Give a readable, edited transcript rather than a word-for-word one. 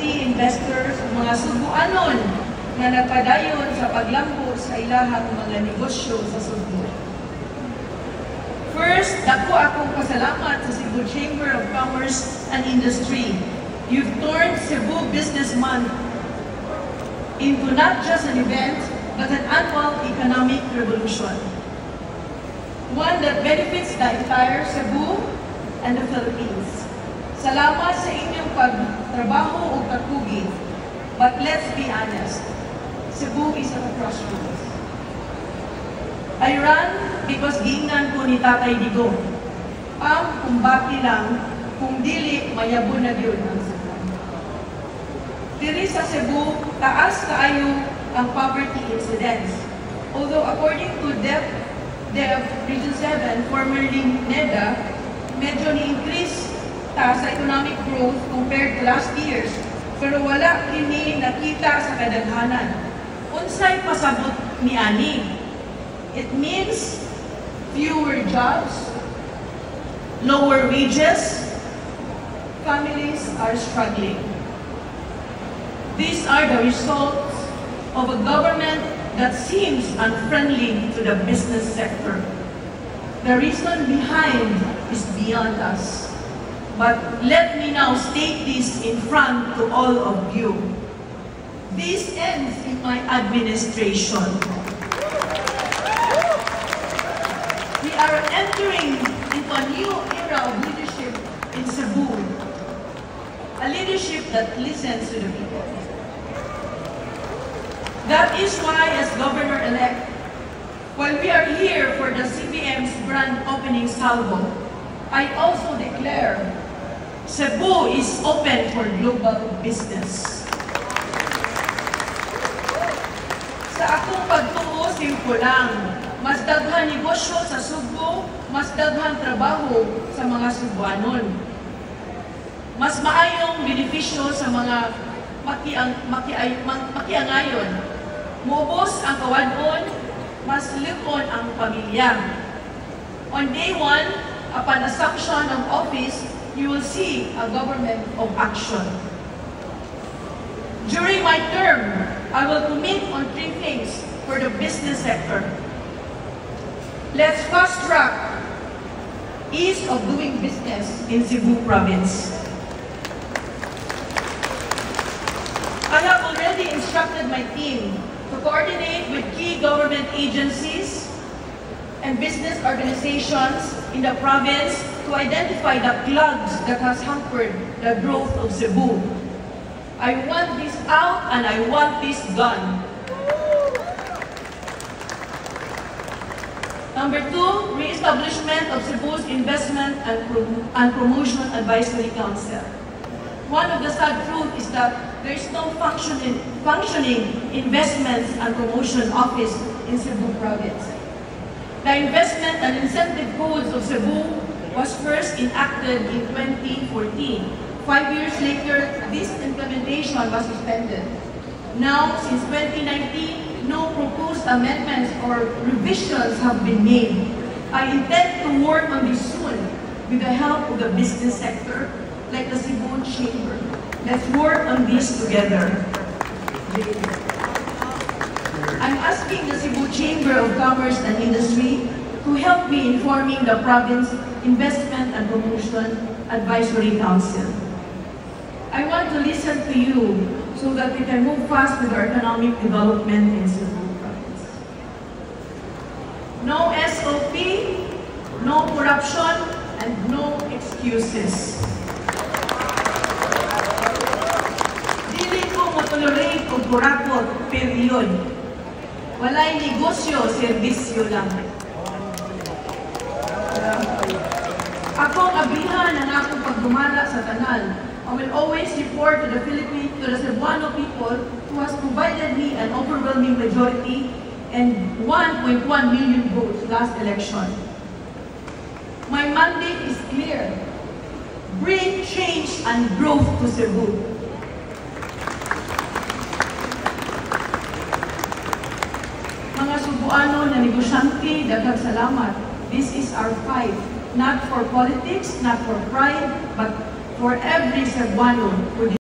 quality investors, mga Subuanon na nagpadayon sa paglambo sa ilahang mga negosyo sa Cebu. First, dako akong pasalamat sa Cebu Chamber of Commerce and Industry. You've turned Cebu Business Month into not just an event, but an annual economic revolution. One that benefits the entire Cebu and the Philippines. Salamat sa inyong pagtrabaho o pagkugi. But let's be honest, Cebu is at a crossroads. I run because giingnan ko ni Tatay Digong. Kumbati lang, kung dili, mayabon na yun ang Cebu. Diri sa Cebu, taas kaayo ang poverty incidence. Although according to DEP Region 7, formerly NEDA, medyo ni-increase sa economic growth compared to last years, pero wala kini nakita sa kadaghanan. Unsay pasabot ni ani? It means fewer jobs, lower wages, families are struggling. These are the results of a government that seems unfriendly to the business sector. The reason behind is beyond us. But let me now state this in front to all of you. This ends in my administration. We are entering into a new era of leadership in Cebu. A leadership that listens to the people. That is why, as Governor-elect, while we are here for the CBM's grand opening salvo, I also declare Cebu is open for global business. Sa akong pagtuo, simple lang. Mas daghan negosyo sa Cebu, mas daghan trabaho sa mga Cebuanon. Mas maayong benepisyo sa mga makiangayon. Mubos ang kawadon, mas lipon ang pamilya. On day 1, upon assumption of office, you will see a government of action. During my term, I will commit on 3 things for the business sector. Let's fast-track ease of doing business in Cebu Province. I have already instructed my team to coordinate with key government agencies and business organizations in the province to identify the clogs that has hampered the growth of Cebu. I want this out and I want this gone. Number 2, re-establishment of Cebu's Investment and Promotion Advisory Council. One of the sad truths is that there is no functioning investments and promotion office in Cebu Province. The investment and incentive codes of Cebu was first enacted in 2014. 5 years later, this implementation was suspended. Now, since 2019, no proposed amendments or revisions have been made. I intend to work on this soon with the help of the business sector, like the Cebu Chamber. Let's work on this together. I'm asking the Cebu Chamber of Commerce and Industry to help me in forming the Province Investment and Promotion Advisory Council. I want to listen to you so that we can move fast with our economic development in Cebu Province. No SOP, no corruption, and no excuses. Dili ko mo-tolerate o kurakot, period. Walay negosyo, serbisyo lang. Akong abihan ang akong pagdumala sa tanan. I will always report to the Cebuano people who has provided me an overwhelming majority and 1.1 million votes last election. My mandate is clear. Bring change and growth to Cebu. Mga Cebuano na negosyante, daghang salamat. This is our fight, not for politics, not for pride, but for every Cebuano who